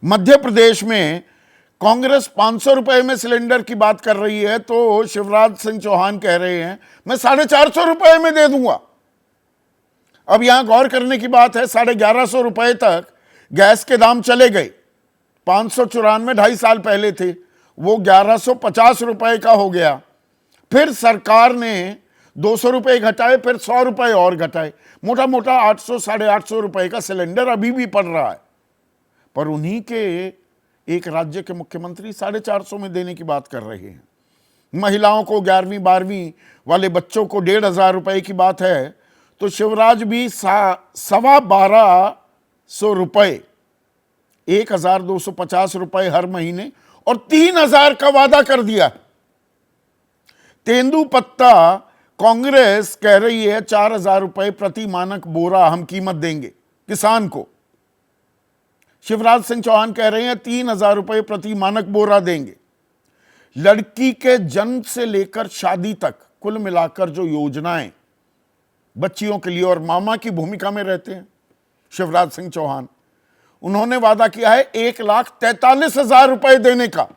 मध्य प्रदेश में कांग्रेस 500 रुपए में सिलेंडर की बात कर रही है तो शिवराज सिंह चौहान कह रहे हैं मैं 450 रुपए में दे दूंगा। अब यहां गौर करने की बात है, 1150 रुपए तक गैस के दाम चले गए। 594 2.5 साल पहले थे, वो 1150 रुपए का हो गया। फिर सरकार ने 200 रुपए घटाए, फिर 100 रुपए और घटाए, मोटा मोटा 800 850 रुपए का सिलेंडर अभी भी पड़ रहा है। पर उन्हीं के एक राज्य के मुख्यमंत्री 450 में देने की बात कर रहे हैं। महिलाओं को 11वीं 12वीं वाले बच्चों को 1,500 रुपए की बात है तो शिवराज भी 1250 रुपए, 1,250 रुपए हर महीने और 3,000 का वादा कर दिया। तेंदुपत्ता कांग्रेस कह रही है 4,000 रुपए प्रति मानक बोरा हम कीमत देंगे किसान को। शिवराज सिंह चौहान कह रहे हैं 3,000 रुपए प्रति मानक बोरा देंगे। लड़की के जन्म से लेकर शादी तक कुल मिलाकर जो योजनाएं बच्चियों के लिए, और मामा की भूमिका में रहते हैं शिवराज सिंह चौहान, उन्होंने वादा किया है 1,43,000 रुपए देने का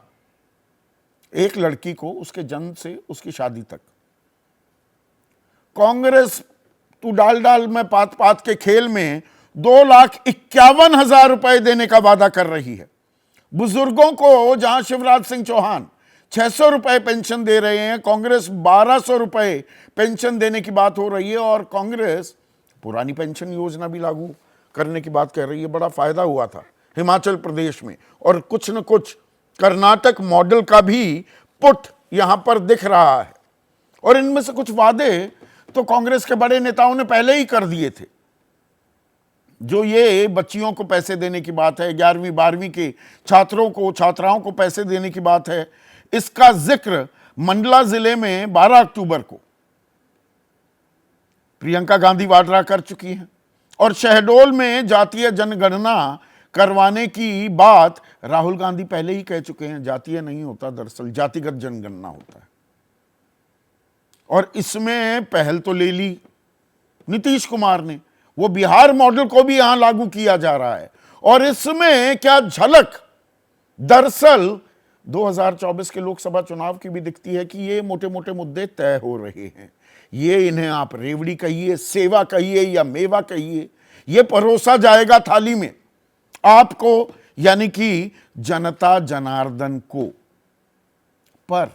एक लड़की को, उसके जन्म से उसकी शादी तक। कांग्रेस तू डाल डाल में पात पात के खेल में 2,51,000 रुपए देने का वादा कर रही है। बुजुर्गों को जहां शिवराज सिंह चौहान 600 रुपए पेंशन दे रहे हैं, कांग्रेस 1,200 रुपए पेंशन देने की बात हो रही है। और कांग्रेस पुरानी पेंशन योजना भी लागू करने की बात कर रही है। बड़ा फायदा हुआ था हिमाचल प्रदेश में, और कुछ न कुछ कर्नाटक मॉडल का भी पुट यहां पर दिख रहा है। और इनमें से कुछ वादे तो कांग्रेस के बड़े नेताओं ने पहले ही कर दिए थे। जो ये बच्चियों को पैसे देने की बात है, 11वीं 12वीं के छात्रों को छात्राओं को पैसे देने की बात है, इसका जिक्र मंडला जिले में 12 अक्टूबर को प्रियंका गांधी वाड्रा कर चुकी हैं। और शहडोल में जातीय जनगणना करवाने की बात राहुल गांधी पहले ही कह चुके हैं। जातीय नहीं होता, दरअसल जातिगत जनगणना होता है। और इसमें पहल तो ले ली नीतीश कुमार ने, वो बिहार मॉडल को भी यहां लागू किया जा रहा है। और इसमें क्या झलक दरअसल 2024 के लोकसभा चुनाव की भी दिखती है कि ये मोटे मोटे मुद्दे तय हो रहे हैं। ये इन्हें आप रेवड़ी कहिए, सेवा कहिए या मेवा कहिए, ये परोसा जाएगा थाली में आपको, यानी कि जनता जनार्दन को। पर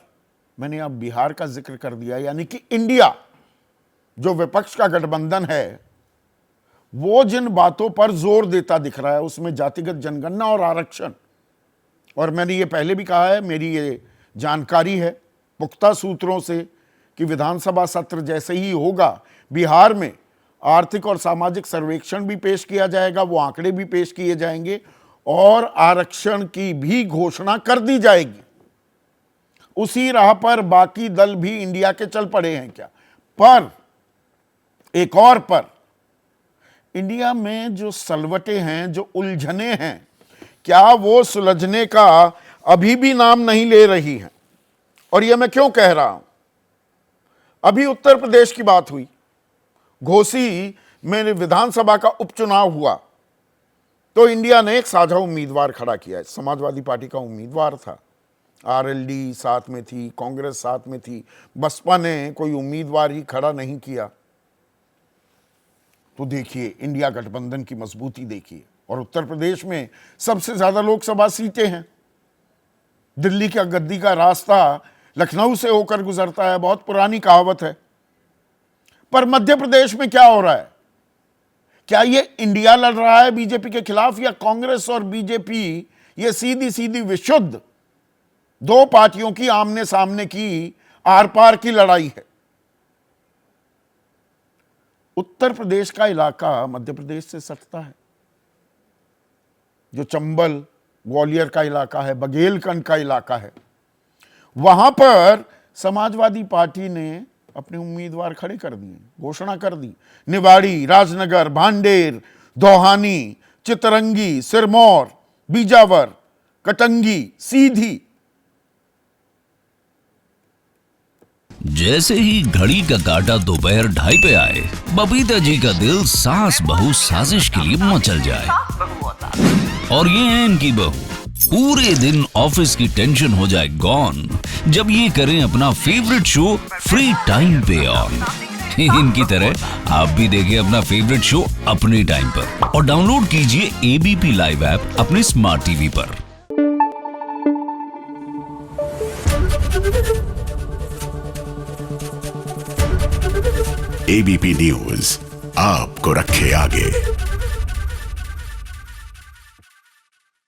मैंने अब बिहार का जिक्र कर दिया, यानी कि इंडिया जो विपक्ष का गठबंधन है वो जिन बातों पर जोर देता दिख रहा है उसमें जातिगत जनगणना और आरक्षण। और मैंने ये पहले भी कहा है, मेरी ये जानकारी है पुख्ता सूत्रों से कि विधानसभा सत्र जैसे ही होगा बिहार में आर्थिक और सामाजिक सर्वेक्षण भी पेश किया जाएगा, वो आंकड़े भी पेश किए जाएंगे और आरक्षण की भी घोषणा कर दी जाएगी। उसी राह पर बाकी दल भी इंडिया के चल पड़े हैं क्या? पर एक और पर इंडिया में जो सलवटे हैं, जो उलझने हैं, क्या वो सुलझने का अभी भी नाम नहीं ले रही हैं? और ये मैं क्यों कह रहा हूं? अभी उत्तर प्रदेश की बात हुई, घोसी में विधानसभा का उपचुनाव हुआ तो इंडिया ने एक साझा उम्मीदवार खड़ा किया। समाजवादी पार्टी का उम्मीदवार था, आरएलडी साथ में थी, कांग्रेस साथ में थी, बसपा ने कोई उम्मीदवार ही खड़ा नहीं किया। तो देखिए इंडिया गठबंधन की मजबूती देखिए। और उत्तर प्रदेश में सबसे ज्यादा लोकसभा सीटें हैं। दिल्ली का गद्दी का रास्ता लखनऊ से होकर गुजरता है, बहुत पुरानी कहावत है। पर मध्य प्रदेश में क्या हो रहा है? क्या ये इंडिया लड़ रहा है बीजेपी के खिलाफ, या कांग्रेस और बीजेपी ये सीधी सीधी विशुद्ध दो पार्टियों की आमने सामने की आर पार की लड़ाई है? उत्तर प्रदेश का इलाका मध्य प्रदेश से सटता है। जो चंबल ग्वालियर का इलाका है, बघेलखंड का इलाका है, वहां पर समाजवादी पार्टी ने अपने उम्मीदवार खड़े कर दिए, घोषणा कर दी। निवाड़ी, राजनगर, भांडेर, दोहानी, चितरंगी, सिरमौर, बीजावर, कटंगी, सीधी। जैसे ही घड़ी का काटा दोपहर 2:30 पे आए, बबीता जी का दिल सास बहू साजिश के लिए मचल जाए। और ये है इनकी बहू। पूरे दिन ऑफिस की टेंशन हो जाए गॉन जब ये करें अपना फेवरेट शो फ्री टाइम पे ऑन। इनकी तरह आप भी देखें अपना फेवरेट शो अपने टाइम पर और डाउनलोड कीजिए एबीपी लाइव ऐप अपने स्मार्ट टीवी पर। एबीपी न्यूज आपको रखे आगे।